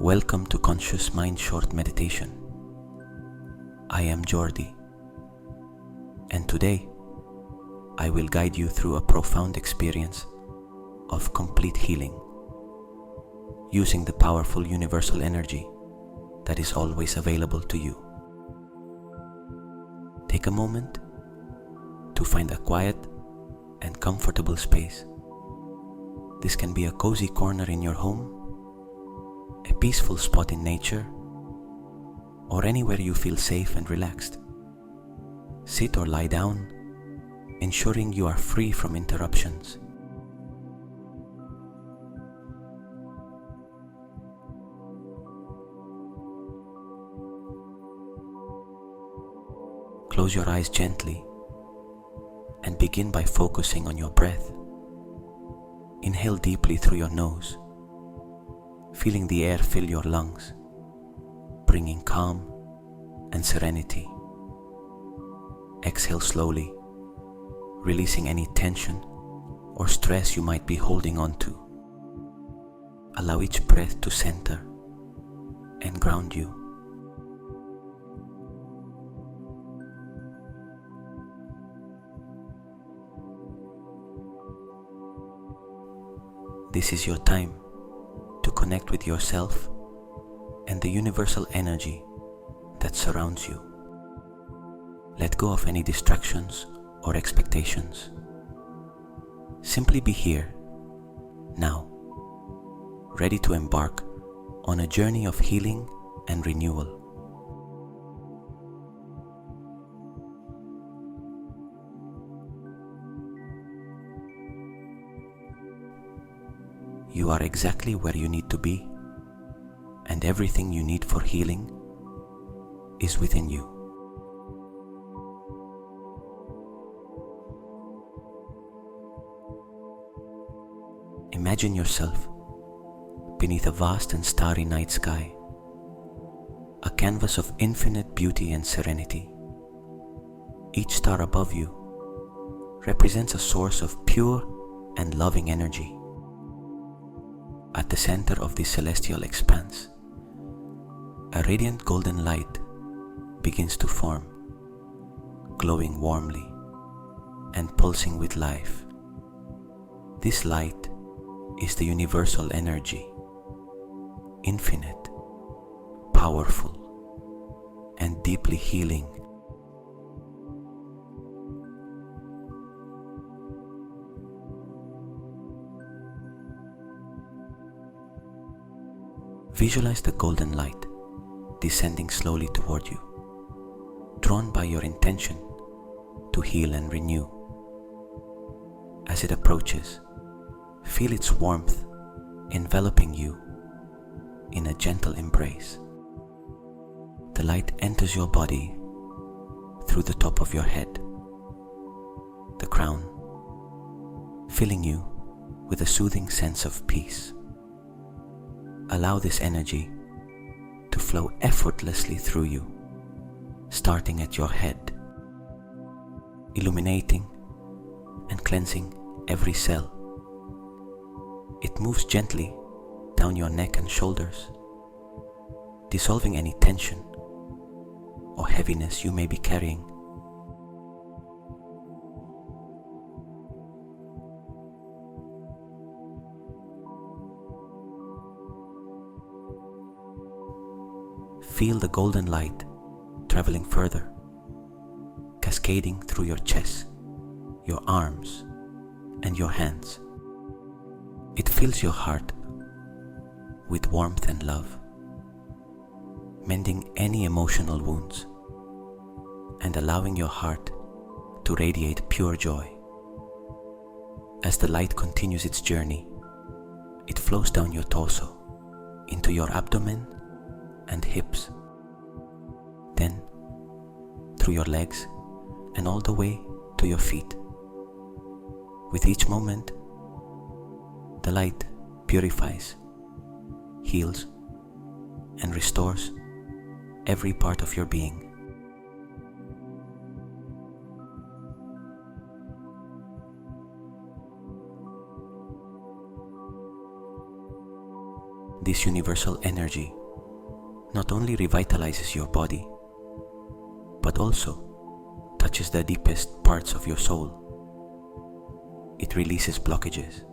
Welcome to Conscious Mind Short Meditation. I am Jordi, and today I will guide you through a profound experience of complete healing, using the powerful universal energy that is always available to you. Take a moment to find a quiet and comfortable space. This can be a cozy corner in your home, a peaceful spot in nature, or anywhere you feel safe and relaxed. Sit or lie down, ensuring you are free from interruptions. Close your eyes gently and begin by focusing on your breath. Inhale deeply through your nose, feeling the air fill your lungs, bringing calm and serenity. Exhale slowly, releasing any tension or stress you might be holding on to. Allow each breath to center and ground you. This is your time to connect with yourself and the universal energy that surrounds you. Let go of any distractions or expectations. Simply be here, now, ready to embark on a journey of healing and renewal. You are exactly where you need to be, and everything you need for healing is within you. Imagine yourself beneath a vast and starry night sky, a canvas of infinite beauty and serenity. Each star above you represents a source of pure and loving energy. At the center of this celestial expanse, a radiant golden light begins to form, glowing warmly and pulsing with life. This light is the universal energy, infinite, powerful, and deeply healing. Visualize the golden light descending slowly toward you, drawn by your intention to heal and renew. As it approaches, feel its warmth enveloping you in a gentle embrace. The light enters your body through the top of your head, the crown, filling you with a soothing sense of peace. Allow this energy to flow effortlessly through you, starting at your head, illuminating and cleansing every cell. It moves gently down your neck and shoulders, dissolving any tension or heaviness you may be carrying. Feel the golden light traveling further, cascading through your chest, your arms, and your hands. It fills your heart with warmth and love, mending any emotional wounds and allowing your heart to radiate pure joy. As the light continues its journey, it flows down your torso, into your abdomen and hips, then through your legs and all the way to your feet. With each moment, the light purifies, heals, and restores every part of your being. This universal energy not only revitalizes your body, but also touches the deepest parts of your soul. It releases blockages,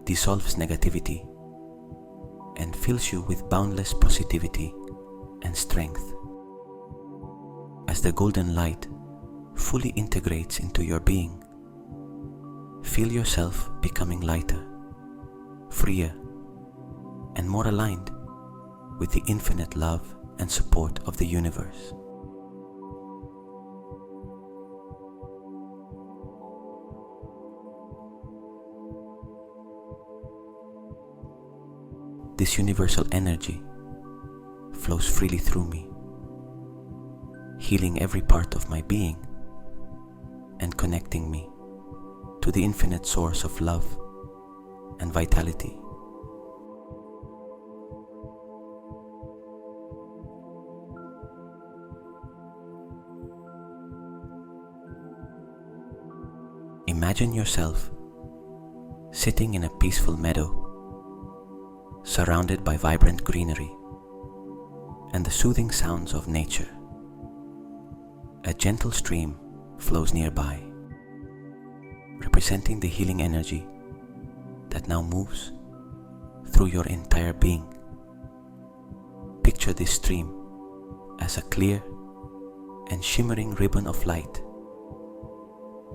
dissolves negativity, and fills you with boundless positivity and strength. As the golden light fully integrates into your being, feel yourself becoming lighter, freer, and more aligned with the infinite love and support of the universe. This universal energy flows freely through me, healing every part of my being and connecting me to the infinite source of love and vitality. Imagine yourself sitting in a peaceful meadow, surrounded by vibrant greenery and the soothing sounds of nature. A gentle stream flows nearby, representing the healing energy that now moves through your entire being. Picture this stream as a clear and shimmering ribbon of light,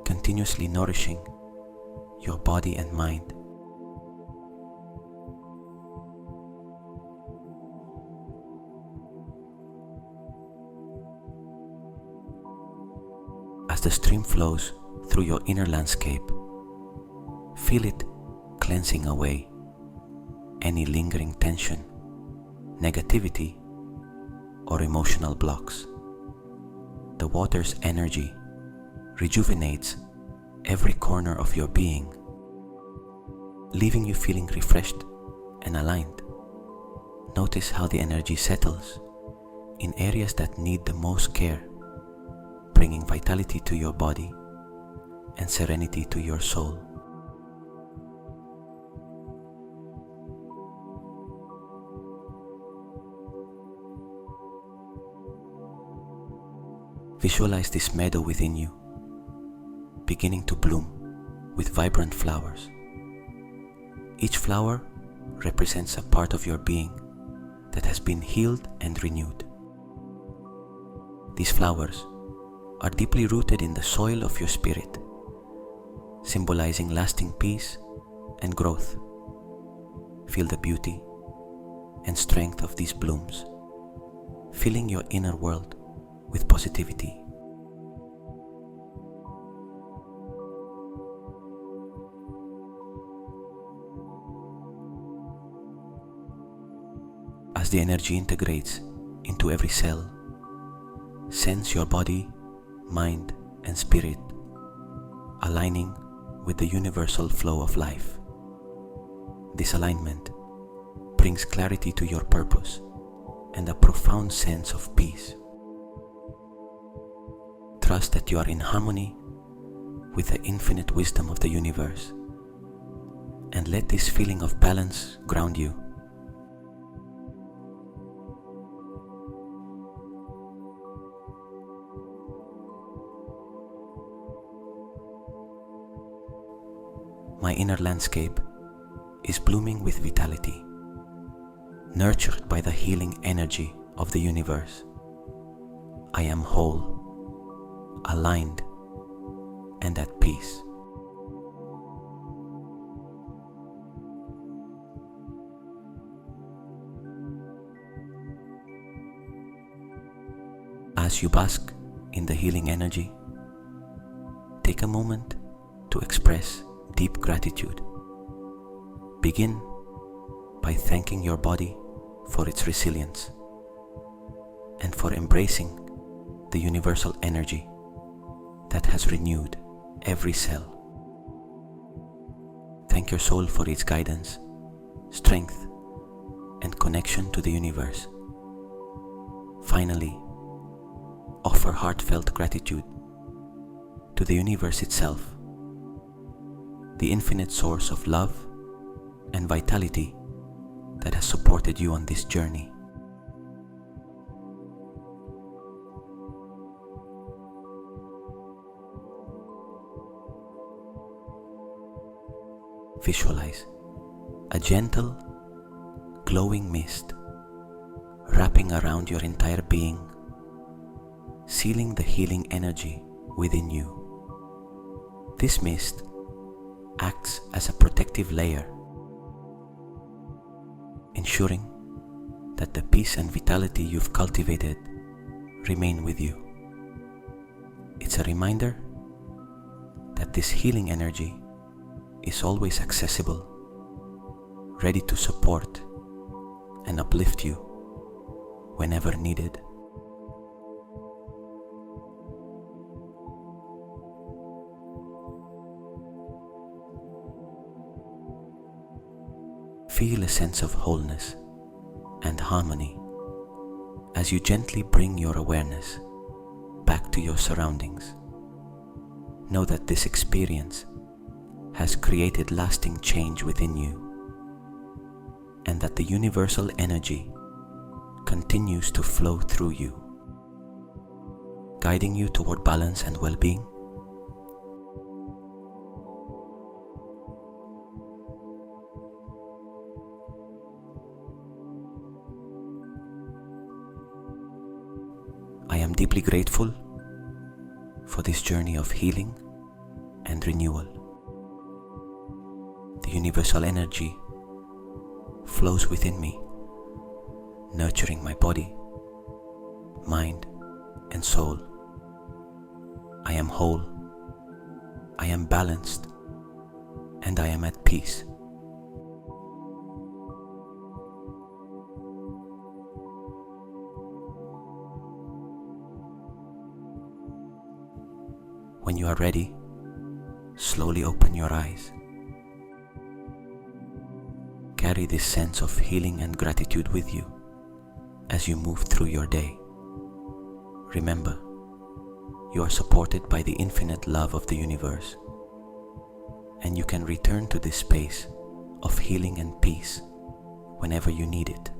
continuously nourishing your body and mind. As the stream flows through your inner landscape, feel it cleansing away any lingering tension, negativity, or emotional blocks. The water's energy rejuvenates every corner of your being, leaving you feeling refreshed and aligned. Notice how the energy settles in areas that need the most care, bringing vitality to your body and serenity to your soul. Visualize this meadow within you, beginning to bloom with vibrant flowers. Each flower represents a part of your being that has been healed and renewed. These flowers are deeply rooted in the soil of your spirit, symbolizing lasting peace and growth. Feel the beauty and strength of these blooms, filling your inner world with positivity. As the energy integrates into every cell, sense your body, mind, and spirit aligning with the universal flow of life. This alignment brings clarity to your purpose and a profound sense of peace. Trust that you are in harmony with the infinite wisdom of the universe, and let this feeling of balance ground you. My inner landscape is blooming with vitality, nurtured by the healing energy of the universe. I am whole, aligned, and at peace. As you bask in the healing energy, take a moment to express deep gratitude. Begin by thanking your body for its resilience and for embracing the universal energy that has renewed every cell. Thank your soul for its guidance, strength, and connection to the universe. Finally, offer heartfelt gratitude to the universe itself, the infinite source of love and vitality that has supported you on this journey. Visualize a gentle, glowing mist wrapping around your entire being, sealing the healing energy within you. This mist acts as a protective layer, ensuring that the peace and vitality you've cultivated remain with you. It's a reminder that this healing energy is always accessible, ready to support and uplift you whenever needed. Feel a sense of wholeness and harmony as you gently bring your awareness back to your surroundings. Know that this experience has created lasting change within you, and that the universal energy continues to flow through you, guiding you toward balance and well-being. I am deeply grateful for this journey of healing and renewal. The universal energy flows within me, nurturing my body, mind, and soul. I am whole, I am balanced, and I am at peace. When you are ready, slowly open your eyes. Carry this sense of healing and gratitude with you as you move through your day. Remember, you are supported by the infinite love of the universe, and you can return to this space of healing and peace whenever you need it.